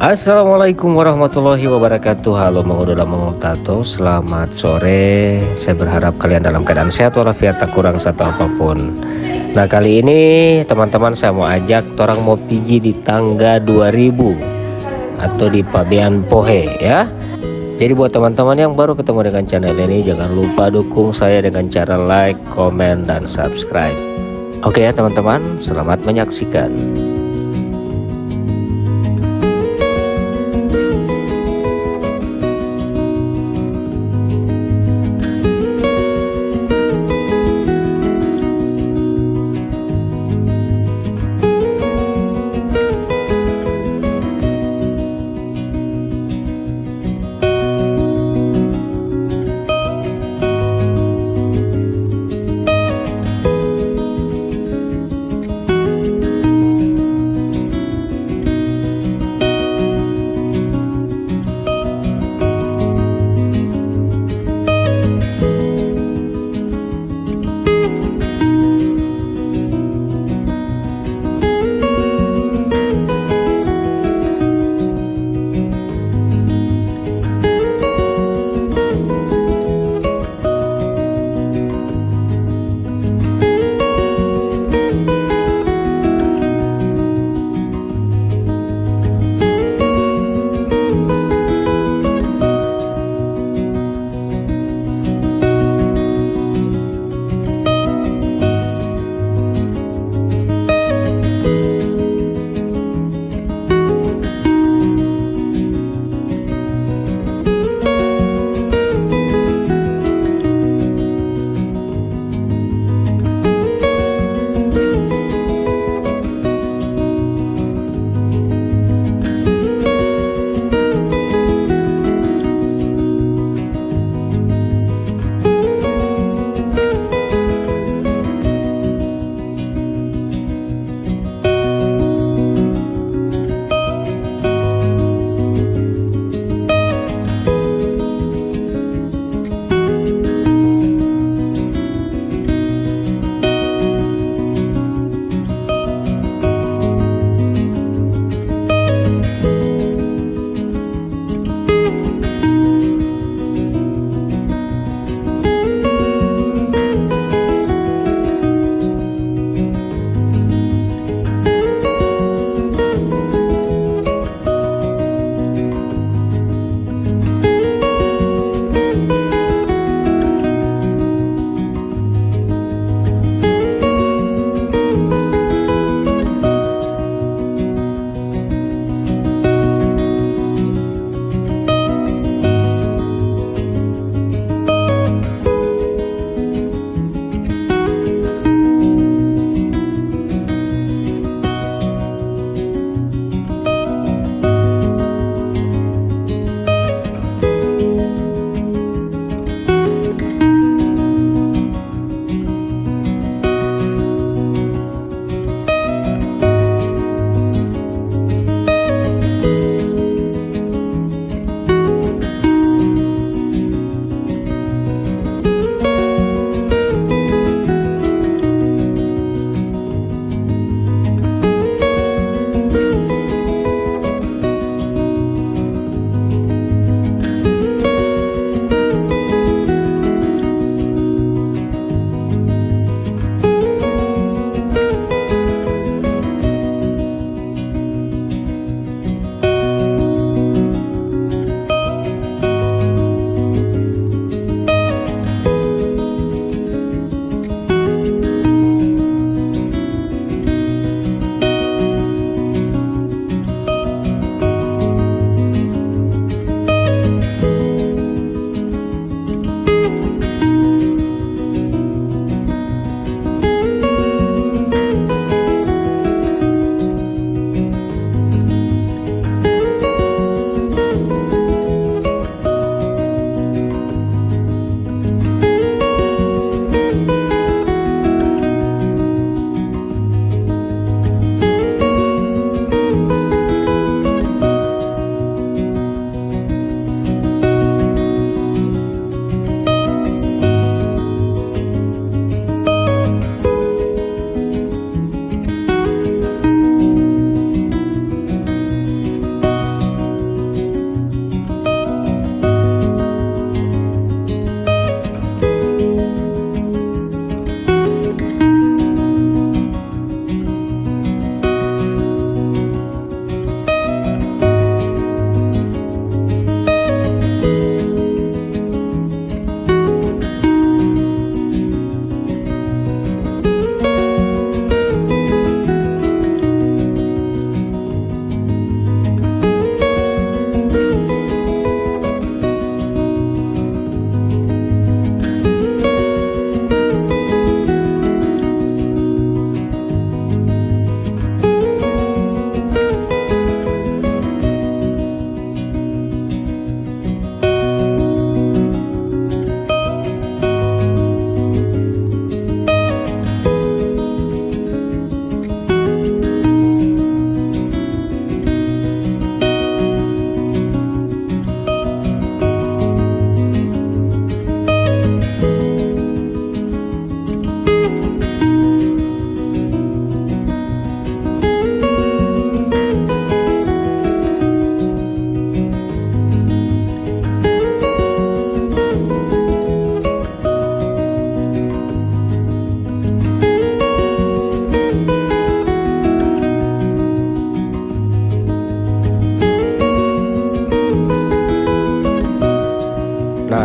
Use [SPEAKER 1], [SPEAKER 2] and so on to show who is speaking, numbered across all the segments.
[SPEAKER 1] Assalamualaikum warahmatullahi wabarakatuh. Halo Mangudola Tato, selamat sore. Saya berharap kalian dalam keadaan sehat walafiat, tak kurang satu apapun. Nah, kali ini teman-teman saya mau ajak orang mau pigi di tangga 2000 atau di Pabean Pohe ya. Jadi buat teman-teman yang baru ketemu dengan channel ini, jangan lupa dukung saya dengan cara like, komen, dan subscribe. Oke ya teman-teman, selamat menyaksikan.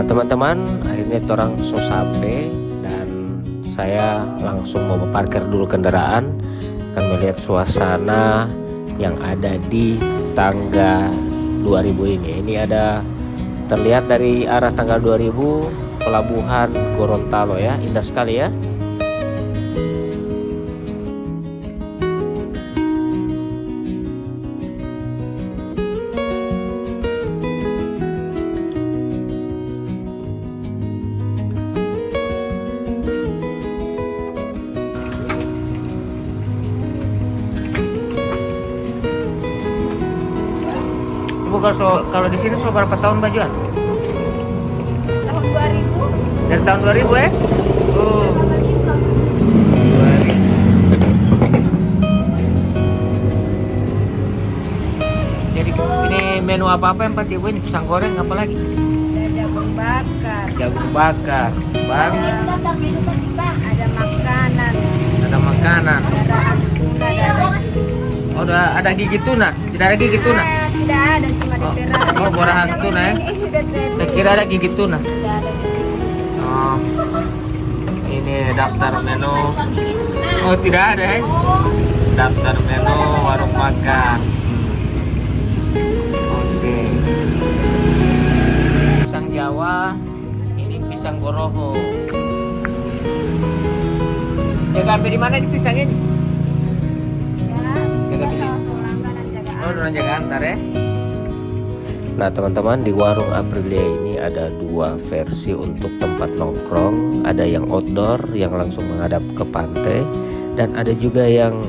[SPEAKER 1] teman-teman, akhirnya orang so sampai dan saya langsung mau parkir dulu kendaraan, akan melihat suasana yang ada di tangga 2000 ini. Ini ada terlihat dari arah tangga 2000 pelabuhan Gorontalo ya, indah sekali ya. Kalau di sini berapa tahun bajuan?
[SPEAKER 2] Tahun 2000.
[SPEAKER 1] Dari tahun 2000 ya? Oh. 2000. Jadi ini menu apa-apa yang Pak Ibu ini? Pisang goreng apa lagi?
[SPEAKER 2] Jagung bakar.
[SPEAKER 1] Jagung bakar. Bang.
[SPEAKER 2] Ada makanan.
[SPEAKER 1] Ada makanan.
[SPEAKER 2] Ada
[SPEAKER 1] Oh, ada gigi tuna. Tidak ada gigi tuna.
[SPEAKER 2] Tidak ada, cuma di Perak.
[SPEAKER 1] Oh, borahan tuna ya. Saya kira ada gigi tuna.
[SPEAKER 2] Tidak ada.
[SPEAKER 1] Oh. Ini daftar menu. Oh, tidak ada ya. Daftar menu warung makan. Oke. Pisang Jawa. Ini pisang Goroho. Jaga di mana di pisang ini? Jaga pilih. Oh, jaga antar ya. Nah teman-teman, di warung Aprilia ini ada dua versi untuk tempat nongkrong. Ada yang outdoor yang langsung menghadap ke pantai, dan ada juga yang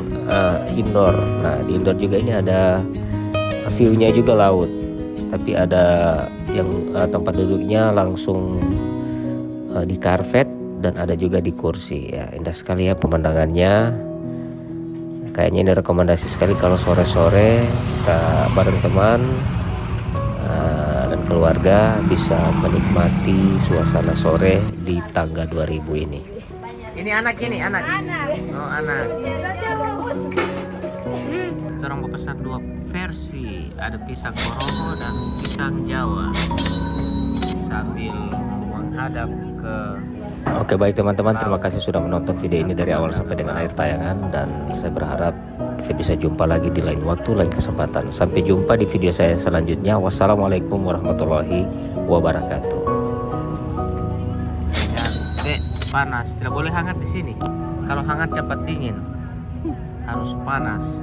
[SPEAKER 1] indoor. Nah di indoor juga ini ada view-nya juga laut, tapi ada yang tempat duduknya langsung di karpet, dan ada juga di kursi ya. Indah sekali ya pemandangannya. Kayaknya ini rekomendasi sekali kalau sore-sore kita bareng teman dan keluarga bisa menikmati suasana sore di tangga 2000 ini. Ini anak ini, anak. Oh, anak. Kita orang mau pesan dua versi, ada pisang Goroho dan pisang Jawa, sambil menghadap ke. Oke baik teman-teman, terima kasih sudah menonton video ini dari awal sampai dengan akhir tayangan, dan saya berharap kita bisa jumpa lagi di lain waktu, lain kesempatan. Sampai jumpa di video saya selanjutnya. Wassalamualaikum warahmatullahi wabarakatuh. Ya, panas, tidak boleh hangat di sini. Kalau hangat cepat dingin, harus panas.